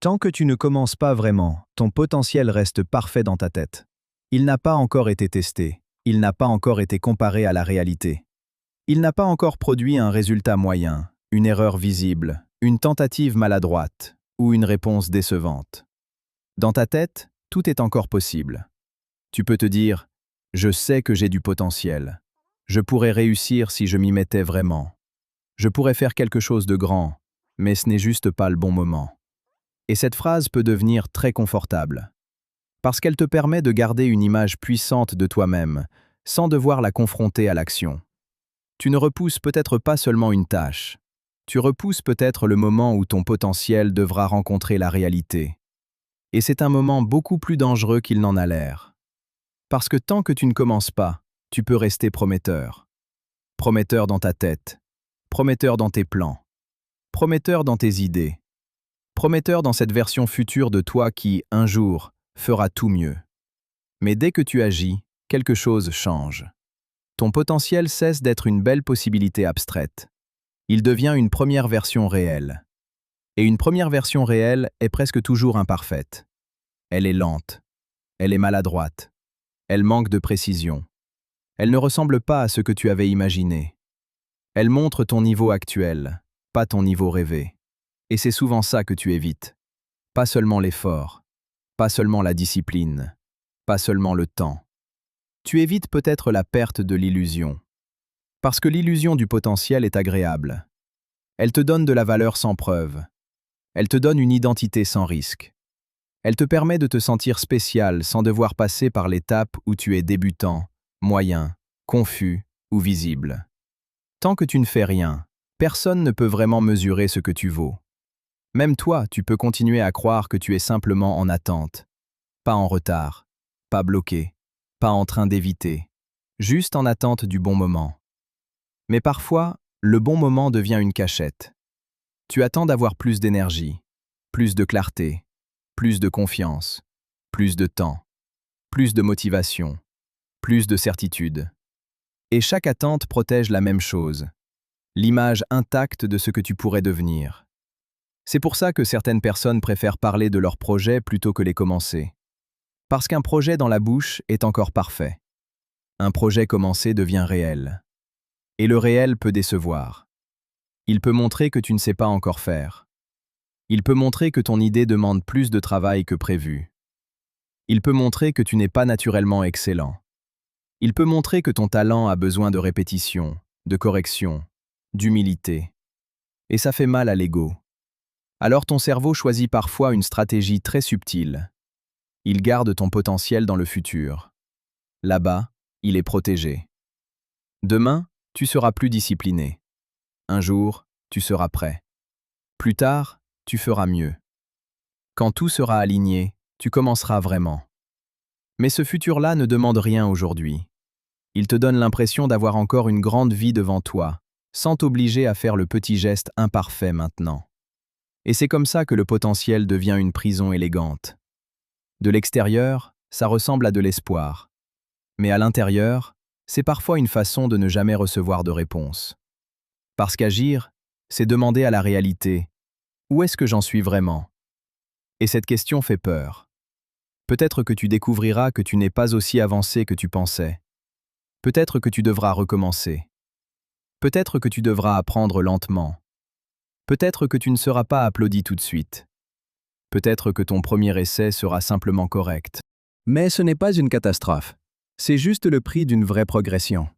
Tant que tu ne commences pas vraiment, ton potentiel reste parfait dans ta tête. Il n'a pas encore été testé, il n'a pas encore été comparé à la réalité. Il n'a pas encore produit un résultat moyen, une erreur visible, une tentative maladroite ou une réponse décevante. Dans ta tête, tout est encore possible. Tu peux te dire « Je sais que j'ai du potentiel. Je pourrais réussir si je m'y mettais vraiment. Je pourrais faire quelque chose de grand, mais ce n'est juste pas le bon moment. » Et cette phrase peut devenir très confortable, parce qu'elle te permet de garder une image puissante de toi-même, sans devoir la confronter à l'action. Tu ne repousses peut-être pas seulement une tâche, tu repousses peut-être le moment où ton potentiel devra rencontrer la réalité. Et c'est un moment beaucoup plus dangereux qu'il n'en a l'air. Parce que tant que tu ne commences pas, tu peux rester prometteur. Prometteur dans ta tête, prometteur dans tes plans, prometteur dans tes idées, prometteur dans cette version future de toi qui, un jour, fera tout mieux. Mais dès que tu agis, quelque chose change. Ton potentiel cesse d'être une belle possibilité abstraite. Il devient une première version réelle. Et une première version réelle est presque toujours imparfaite. Elle est lente. Elle est maladroite. Elle manque de précision. Elle ne ressemble pas à ce que tu avais imaginé. Elle montre ton niveau actuel, pas ton niveau rêvé. Et c'est souvent ça que tu évites. Pas seulement l'effort, pas seulement la discipline, pas seulement le temps. Tu évites peut-être la perte de l'illusion. Parce que l'illusion du potentiel est agréable. Elle te donne de la valeur sans preuve. Elle te donne une identité sans risque. Elle te permet de te sentir spécial sans devoir passer par l'étape où tu es débutant, moyen, confus ou visible. Tant que tu ne fais rien, personne ne peut vraiment mesurer ce que tu vaux. Même toi, tu peux continuer à croire que tu es simplement en attente, pas en retard, pas bloqué, pas en train d'éviter, juste en attente du bon moment. Mais parfois, le bon moment devient une cachette. Tu attends d'avoir plus d'énergie, plus de clarté, plus de confiance, plus de temps, plus de motivation, plus de certitude. Et chaque attente protège la même chose, l'image intacte de ce que tu pourrais devenir. C'est pour ça que certaines personnes préfèrent parler de leurs projets plutôt que les commencer. Parce qu'un projet dans la bouche est encore parfait. Un projet commencé devient réel. Et le réel peut décevoir. Il peut montrer que tu ne sais pas encore faire. Il peut montrer que ton idée demande plus de travail que prévu. Il peut montrer que tu n'es pas naturellement excellent. Il peut montrer que ton talent a besoin de répétition, de correction, d'humilité. Et ça fait mal à l'ego. Alors ton cerveau choisit parfois une stratégie très subtile. Il garde ton potentiel dans le futur. Là-bas, il est protégé. Demain, tu seras plus discipliné. Un jour, tu seras prêt. Plus tard, tu feras mieux. Quand tout sera aligné, tu commenceras vraiment. Mais ce futur-là ne demande rien aujourd'hui. Il te donne l'impression d'avoir encore une grande vie devant toi, sans t'obliger à faire le petit geste imparfait maintenant. Et c'est comme ça que le potentiel devient une prison élégante. De l'extérieur, ça ressemble à de l'espoir. Mais à l'intérieur, c'est parfois une façon de ne jamais recevoir de réponse. Parce qu'agir, c'est demander à la réalité « Où est-ce que j'en suis vraiment ?» Et cette question fait peur. Peut-être que tu découvriras que tu n'es pas aussi avancé que tu pensais. Peut-être que tu devras recommencer. Peut-être que tu devras apprendre lentement. Peut-être que tu ne seras pas applaudi tout de suite. Peut-être que ton premier essai sera simplement correct. Mais ce n'est pas une catastrophe. C'est juste le prix d'une vraie progression.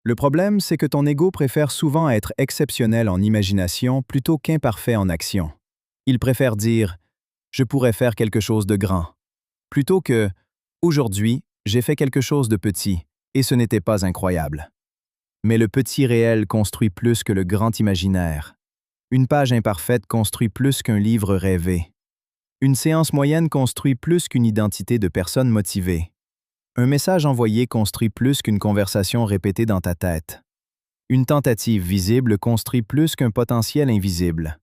Le problème, c'est que ton ego préfère souvent être exceptionnel en imagination plutôt qu'imparfait en action. Il préfère dire « je pourrais faire quelque chose de grand » plutôt que « aujourd'hui, j'ai fait quelque chose de petit et ce n'était pas incroyable ». Mais le petit réel construit plus que le grand imaginaire. Une page imparfaite construit plus qu'un livre rêvé. Une séance moyenne construit plus qu'une identité de personne motivée. Un message envoyé construit plus qu'une conversation répétée dans ta tête. Une tentative visible construit plus qu'un potentiel invisible.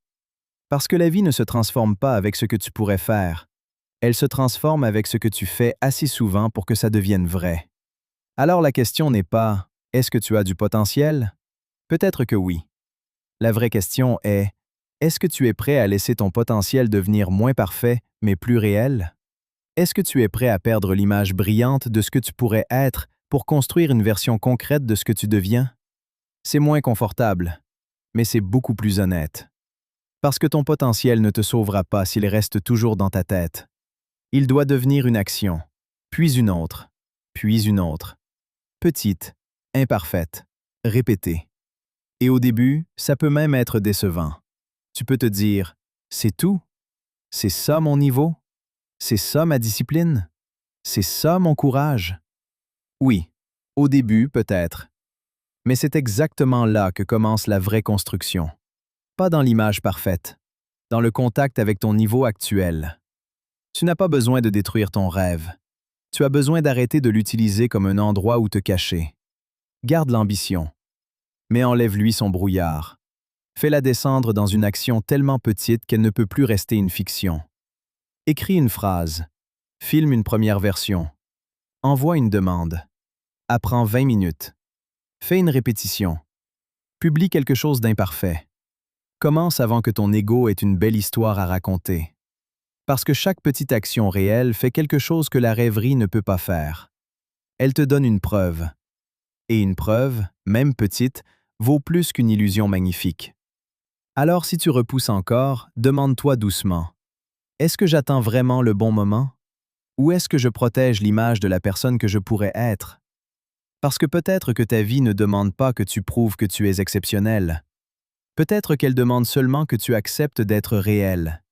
Parce que la vie ne se transforme pas avec ce que tu pourrais faire. Elle se transforme avec ce que tu fais assez souvent pour que ça devienne vrai. Alors la question n'est pas « Est-ce que tu as du potentiel ?» Peut-être que oui. La vraie question est Est-ce que tu es prêt à laisser ton potentiel devenir moins parfait, mais plus réel? Est-ce que tu es prêt à perdre l'image brillante de ce que tu pourrais être pour construire une version concrète de ce que tu deviens? C'est moins confortable, mais c'est beaucoup plus honnête. Parce que ton potentiel ne te sauvera pas s'il reste toujours dans ta tête. Il doit devenir une action, puis une autre, puis une autre. Petite, imparfaite, répétée. Et au début, ça peut même être décevant. Tu peux te dire, c'est tout? C'est ça mon niveau? C'est ça ma discipline? C'est ça mon courage? Oui, au début peut-être. Mais c'est exactement là que commence la vraie construction. Pas dans l'image parfaite, dans le contact avec ton niveau actuel. Tu n'as pas besoin de détruire ton rêve. Tu as besoin d'arrêter de l'utiliser comme un endroit où te cacher. Garde l'ambition, mais enlève-lui son brouillard. Fais-la descendre dans une action tellement petite qu'elle ne peut plus rester une fiction. Écris une phrase. Filme une première version. Envoie une demande. Apprends 20 minutes. Fais une répétition. Publie quelque chose d'imparfait. Commence avant que ton ego ait une belle histoire à raconter. Parce que chaque petite action réelle fait quelque chose que la rêverie ne peut pas faire. Elle te donne une preuve. Et une preuve, même petite, vaut plus qu'une illusion magnifique. Alors si tu repousses encore, demande-toi doucement. Est-ce que j'attends vraiment le bon moment? Ou est-ce que je protège l'image de la personne que je pourrais être? Parce que peut-être que ta vie ne demande pas que tu prouves que tu es exceptionnel. Peut-être qu'elle demande seulement que tu acceptes d'être réel.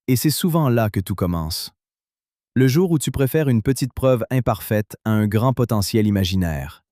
Et c'est souvent là que tout commence. Le jour où tu préfères une petite preuve imparfaite à un grand potentiel imaginaire.